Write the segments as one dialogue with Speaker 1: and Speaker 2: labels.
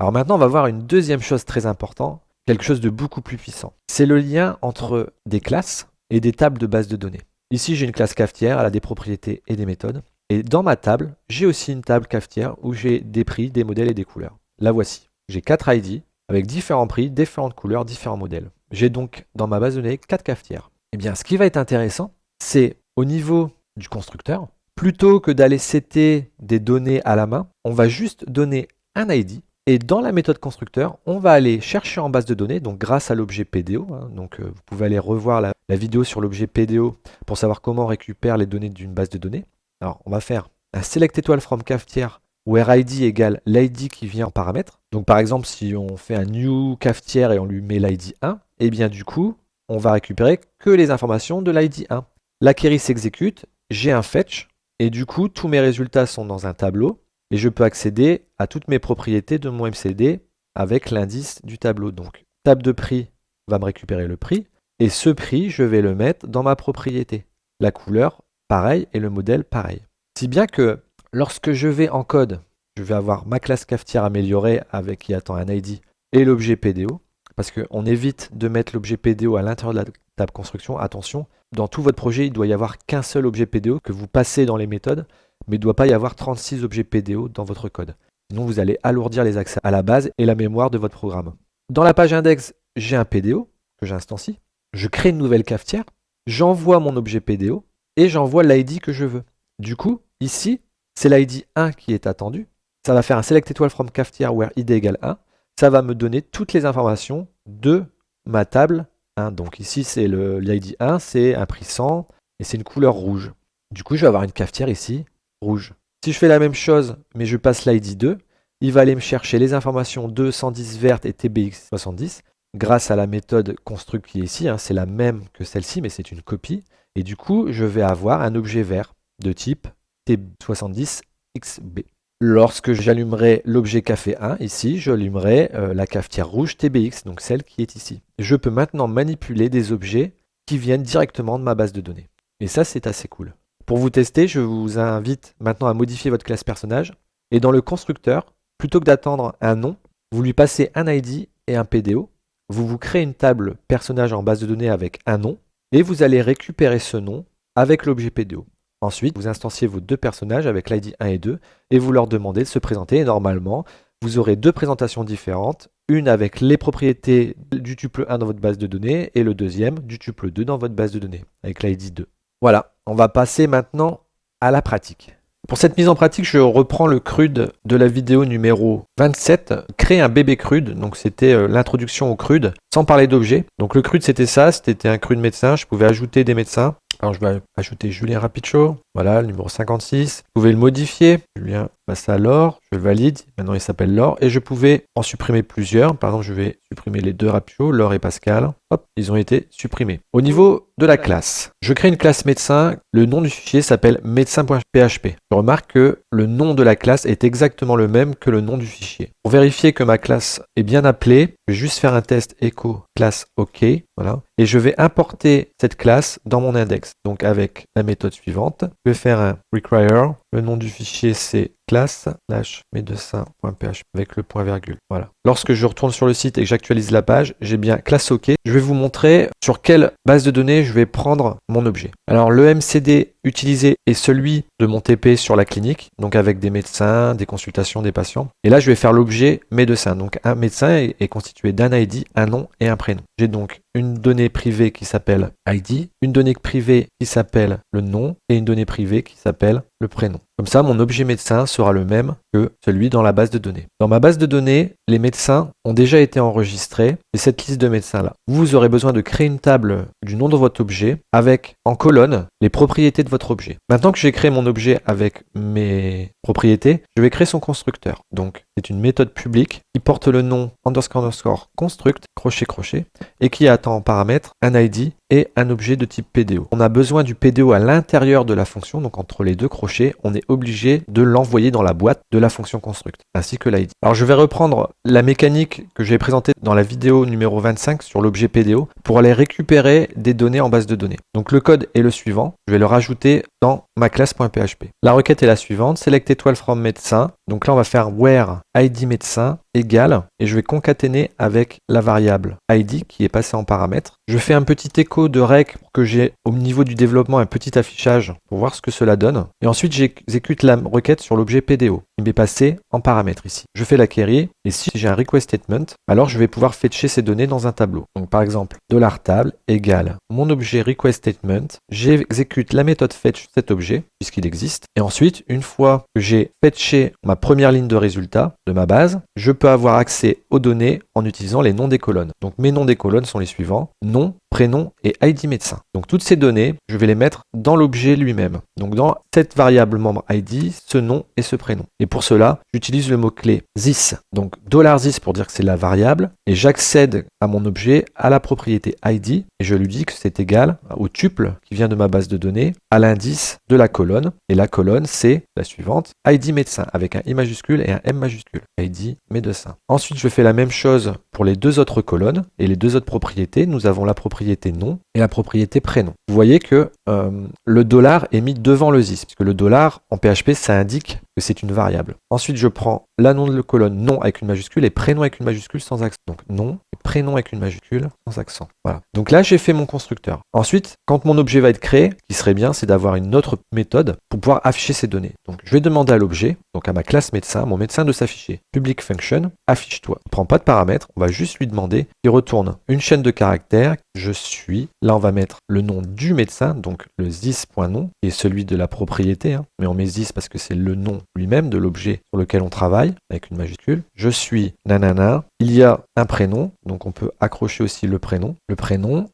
Speaker 1: Alors maintenant, on va voir une deuxième chose très importante, quelque chose de beaucoup plus puissant. C'est le lien entre des classes et des tables de base de données. Ici, j'ai une classe cafetière, elle a des propriétés et des méthodes. Et dans ma table, j'ai aussi une table cafetière où j'ai des prix, des modèles et des couleurs. La voici. J'ai 4 ID avec différents prix, différentes couleurs, différents modèles. J'ai donc dans ma base de données 4 cafetières. Eh bien, ce qui va être intéressant, c'est au niveau du constructeur, plutôt que d'aller setter des données à la main, on va juste donner un ID. Et dans la méthode constructeur, on va aller chercher en base de données, donc grâce à l'objet PDO. Donc vous pouvez aller revoir la vidéo sur l'objet PDO pour savoir comment on récupère les données d'une base de données. Alors, on va faire un select étoile from cafetière where ID égale l'ID qui vient en paramètre. Donc par exemple, si on fait un new cafetière et on lui met l'ID 1, et bien du coup, on va récupérer que les informations de l'ID 1. La query s'exécute, j'ai un fetch, et du coup, tous mes résultats sont dans un tableau, et je peux accéder à toutes mes propriétés de mon MCD avec l'indice du tableau. Donc, table de prix va me récupérer le prix, et ce prix, je vais le mettre dans ma propriété. La couleur, pareil, et le modèle, pareil. Si bien que lorsque je vais en code, je vais avoir ma classe cafetière améliorée avec qui attend un ID et l'objet PDO, parce qu'on évite de mettre l'objet PDO à l'intérieur de la table construction. Attention, dans tout votre projet, il ne doit y avoir qu'un seul objet PDO que vous passez dans les méthodes, mais il ne doit pas y avoir 36 objets PDO dans votre code. Sinon, vous allez alourdir les accès à la base et la mémoire de votre programme. Dans la page index, j'ai un PDO que j'instancie. Je crée une nouvelle cafetière, j'envoie mon objet PDO et j'envoie l'ID que je veux. Du coup, ici, c'est l'ID 1 qui est attendu. Ça va faire un select étoile from cafetière where id égale 1. Ça va me donner toutes les informations de ma table 1. Donc ici, c'est l'ID 1, c'est un prix 100 et c'est une couleur rouge. Du coup, je vais avoir une cafetière ici, rouge. Si je fais la même chose, mais je passe l'ID 2, il va aller me chercher les informations de 110 verte et TBX 70 grâce à la méthode construct qui est ici. C'est la même que celle-ci, mais c'est une copie. Et du coup, je vais avoir un objet vert de type T70XB. Lorsque j'allumerai l'objet café 1, ici, j'allumerai la cafetière rouge TBX, donc celle qui est ici. Je peux maintenant manipuler des objets qui viennent directement de ma base de données. Et ça, c'est assez cool. Pour vous tester, je vous invite maintenant à modifier votre classe personnage. Et dans le constructeur, plutôt que d'attendre un nom, vous lui passez un ID et un PDO. Vous créez une table personnage en base de données avec un nom. Et vous allez récupérer ce nom avec l'objet PDO. Ensuite, vous instanciez vos deux personnages avec l'ID 1 et 2 et vous leur demandez de se présenter. Et normalement, vous aurez deux présentations différentes, une avec les propriétés du tuple 1 dans votre base de données et le deuxième du tuple 2 dans votre base de données avec l'ID 2. Voilà, on va passer maintenant à la pratique. Pour cette mise en pratique, je reprends le CRUD de la vidéo numéro 27, créer un bébé CRUD, donc c'était l'introduction au CRUD, sans parler d'objets. Donc le CRUD c'était ça, c'était un CRUD médecin, je pouvais ajouter des médecins. Alors je vais ajouter Julien Rapicho, voilà, le numéro 56. Vous pouvez le modifier, Julien passe à Laure, je le valide, maintenant il s'appelle Laure, et je pouvais en supprimer plusieurs. Par exemple, je vais supprimer les deux Rapicho, Laure et Pascal. Hop, ils ont été supprimés. Au niveau de la classe, je crée une classe médecin, le nom du fichier s'appelle médecin.php. Je remarque que le nom de la classe est exactement le même que le nom du fichier. Pour vérifier que ma classe est bien appelée, je vais juste faire un test echo classe OK, voilà, et je vais importer cette classe dans mon index. Donc avec la méthode suivante, je vais faire un require, le nom du fichier c'est classe/médecin.php avec le point virgule. Voilà. Lorsque je retourne sur le site et que j'actualise la page, j'ai bien classe OK. Je vais vous montrer sur quelle base de données je vais prendre mon objet. Alors le MCD utilisé est celui de mon TP sur la clinique, donc avec des médecins, des consultations des patients. Et là, je vais faire l'objet médecin. Donc un médecin est constitué d'un ID, un nom et un prénom. J'ai donc une donnée privée qui s'appelle ID, une donnée privée qui s'appelle le nom et une donnée privée qui s'appelle le prénom. Comme ça, mon objet médecin sera le même que celui dans la base de données. Dans ma base de données, les médecins ont déjà été enregistrés. C'est cette liste de médecins-là. Vous aurez besoin de créer une table du nom de votre objet avec en colonne les propriétés de votre objet. Maintenant que j'ai créé mon objet avec mes propriétés, je vais créer son constructeur. Donc, c'est une méthode publique qui porte le nom __ construct, crochet crochet, et qui attend en paramètre un ID et un objet de type PDO. On a besoin du PDO à l'intérieur de la fonction, donc entre les deux crochets, on est obligé de l'envoyer dans la boîte de la fonction construct, ainsi que l'ID. Alors je vais reprendre la mécanique que j'ai présentée dans la vidéo numéro 25 sur l'objet PDO pour aller récupérer des données en base de données. Donc le code est le suivant, je vais le rajouter dans ma classe.php. La requête est la suivante, select étoile from médecin. Donc là, on va faire where id médecin égale, et je vais concaténer avec la variable id qui est passée en paramètre. Je fais un petit écho de rec pour que j'ai au niveau du développement un petit affichage pour voir ce que cela donne. Et ensuite, j'exécute la requête sur l'objet PDO qui m'est passé en paramètre ici. Je fais la query, et si j'ai un request statement, alors je vais pouvoir fetcher ces données dans un tableau. Donc par exemple, $table égale mon objet request statement, j'exécute la méthode fetch cet objet, puisqu'il existe, et ensuite, une fois que j'ai fetché ma première ligne de résultat de ma base, je peux avoir accès aux données en utilisant les noms des colonnes. Donc mes noms des colonnes sont les suivants, nom, prénom et ID médecin. Donc toutes ces données, je vais les mettre dans l'objet lui-même. Donc dans cette variable membre ID, ce nom et ce prénom. Et pour cela, j'utilise le mot-clé this. Donc $this pour dire que c'est la variable, et j'accède à mon objet à la propriété ID, et je lui dis que c'est égal au tuple qui vient de ma base de données, à l'indice de la colonne, et la colonne c'est la suivante, ID médecin, avec un I majuscule et un M majuscule, ID médecin. Ensuite, je fais la même chose pour les deux autres colonnes, et les deux autres propriétés, nous avons la propriété nom et la propriété prénom. Vous voyez que le dollar est mis devant le this, puisque le dollar en PHP, ça indique que c'est une variable. Ensuite, je prends la nom de la colonne nom avec une majuscule et prénom avec une majuscule sans accent. Donc nom et prénom avec une majuscule sans accent. Voilà. Donc là, j'ai fait mon constructeur. Ensuite, quand mon objet va être créé, ce qui serait bien, c'est d'avoir une autre méthode pour pouvoir afficher ces données. Donc je vais demander à l'objet, donc à ma classe médecin, mon médecin de s'afficher. Public function, affiche-toi. On ne prend pas de paramètres, on va juste lui demander qu'il retourne une chaîne de caractères. Je suis. Là, on va mettre le nom du médecin, donc le this.nom, qui est celui de la propriété, mais on met this parce que c'est le nom lui-même de l'objet sur lequel on travaille, avec une majuscule. Je suis nanana. Il y a un prénom, donc on peut accrocher aussi le prénom,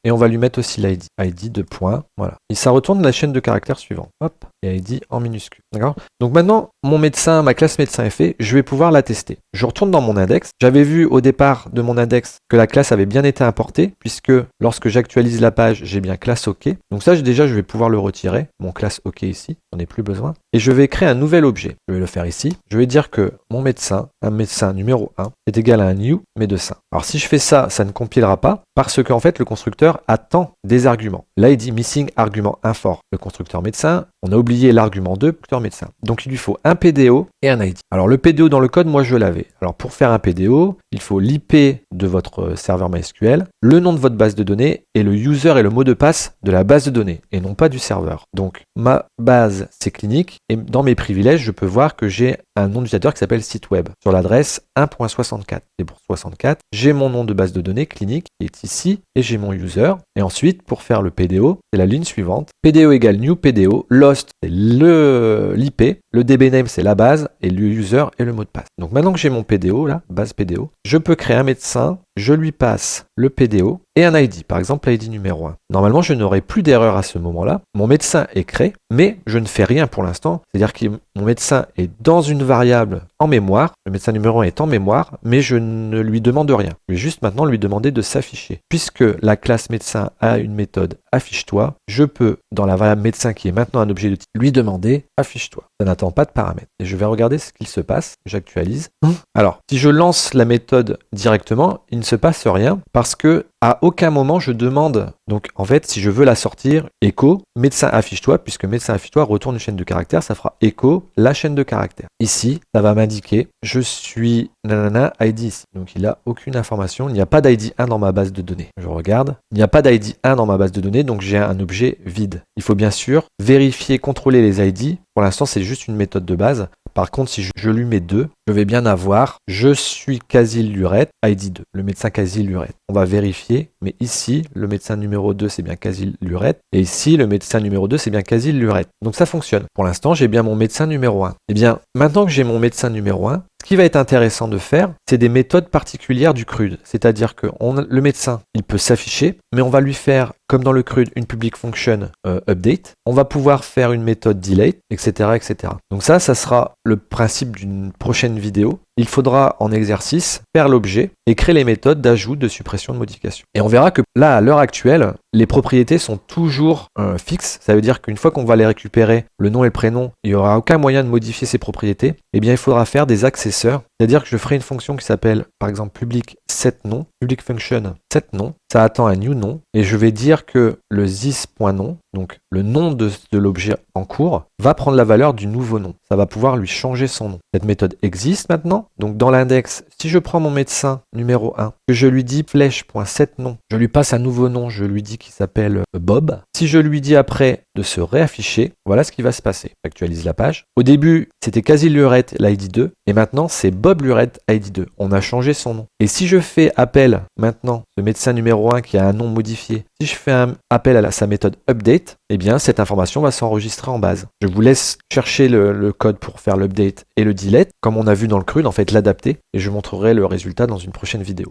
Speaker 1: et on va lui mettre aussi l'ID. ID de point, voilà. Et ça retourne la chaîne de caractères suivante. Hop, et ID en minuscule. D'accord? Donc maintenant, mon médecin, ma classe médecin est fait, je vais pouvoir la tester. Je retourne dans mon index. J'avais vu au départ de mon index que la classe avait bien été importée, puisque lorsque j'actualise la page, j'ai bien classe OK. Donc ça, déjà, je vais pouvoir le retirer, mon classe OK ici, j'en ai plus besoin. Et je vais créer un nouvel objet. Je vais le faire ici. Je vais dire que mon médecin, un médecin numéro 1, est égal à un new médecin. Alors si je fais ça, ça ne compilera pas, parce qu'en fait, le constructeur attend des arguments. Là, il dit missing argument infort. Le constructeur médecin, on a oublié l'argument 2, constructeur médecin. Donc il lui faut un PDO et un ID. Alors le PDO dans le code, moi je l'avais. Alors pour faire un PDO, il faut l'IP de votre serveur MySQL, le nom de votre base de données et le user et le mot de passe de la base de données et non pas du serveur. Donc ma base c'est clinique et dans mes privilèges, je peux voir que j'ai un nom d'utilisateur qui s'appelle site web sur l'adresse 1.64. Et pour 64, j'ai mon nom de base de données clinique qui est ici et j'ai mon user. Et ensuite, pour faire le PDO, c'est la ligne suivante. PDO égale new PDO, lost c'est l'IP, le DBName c'est la base et le user et le mot de passe. Donc maintenant que j'ai mon PDO là, base PDO, je peux créer un médecin, je lui passe le PDO et un ID, par exemple l'ID numéro 1. Normalement, je n'aurai plus d'erreur à ce moment-là. Mon médecin est créé, mais je ne fais rien pour l'instant. C'est-à-dire que mon médecin est dans une variable en mémoire. Le médecin numéro 1 est en mémoire, mais je ne lui demande rien. Je vais juste maintenant lui demander de s'afficher. Puisque la classe médecin a une méthode affiche-toi, je peux, dans la variable médecin qui est maintenant un objet de type, lui demander affiche-toi. Ça n'attend pas de paramètres. Et je vais regarder ce qu'il se passe. J'actualise. Alors, si je lance la méthode directement, il ne se passe rien parce que à aucun moment je demande, donc en fait si je veux la sortir, echo, médecin affiche-toi, puisque médecin affiche-toi retourne une chaîne de caractères, ça fera echo la chaîne de caractères. Ici, ça va m'indiquer, je suis nanana ID ici. Donc il n'a aucune information, il n'y a pas d'ID 1 dans ma base de données. Je regarde, il n'y a pas d'ID 1 dans ma base de données, donc j'ai un objet vide. Il faut bien sûr vérifier, contrôler les ID. Pour l'instant, c'est juste une méthode de base. Par contre, si je lui mets 2, je vais bien avoir je suis Casil Lurette, ID 2, le médecin Casil Lurette. On va vérifier, mais ici, le médecin numéro 2, c'est bien Casil Lurette, et ici, le médecin numéro 2, c'est bien Casil Lurette. Donc ça fonctionne. Pour l'instant, j'ai bien mon médecin numéro 1. Eh bien, maintenant que j'ai mon médecin numéro 1, ce qui va être intéressant de faire, c'est des méthodes particulières du CRUD. C'est-à-dire que le médecin, il peut s'afficher, mais on va lui faire, comme dans le CRUD, une public function update. On va pouvoir faire une méthode delete, etc., etc. Donc ça sera le principe d'une prochaine vidéo. Il faudra en exercice faire l'objet et créer les méthodes d'ajout, de suppression, de modification. Et on verra que là, à l'heure actuelle, les propriétés sont toujours fixes. Ça veut dire qu'une fois qu'on va les récupérer, le nom et le prénom, il n'y aura aucun moyen de modifier ces propriétés. Eh bien, il faudra faire des accesseurs, C'est-à-dire que je ferai une fonction qui s'appelle, par exemple, public setNom, public function setNom, ça attend un new nom, et je vais dire que le this.nom, donc le nom de l'objet en cours, va prendre la valeur du nouveau nom. Ça va pouvoir lui changer son nom. Cette méthode existe maintenant, donc dans l'index, si je prends mon médecin numéro 1, que je lui dis flèche.setNom, je lui passe un nouveau nom, je lui dis qu'il s'appelle Bob. Si je lui dis après de se réafficher, voilà ce qui va se passer. J'actualise la page. Au début, c'était quasi Lurette l'ID 2, et maintenant c'est Bob Lurette ID 2. On a changé son nom. Et si je fais appel maintenant, ce médecin numéro 1 qui a un nom modifié, si je fais un appel à sa méthode update, eh bien cette information va s'enregistrer en base. Je vous laisse chercher le code pour faire l'update et le delete, comme on a vu dans le CRUD, en fait l'adapter, et je montrerai le résultat dans une prochaine vidéo.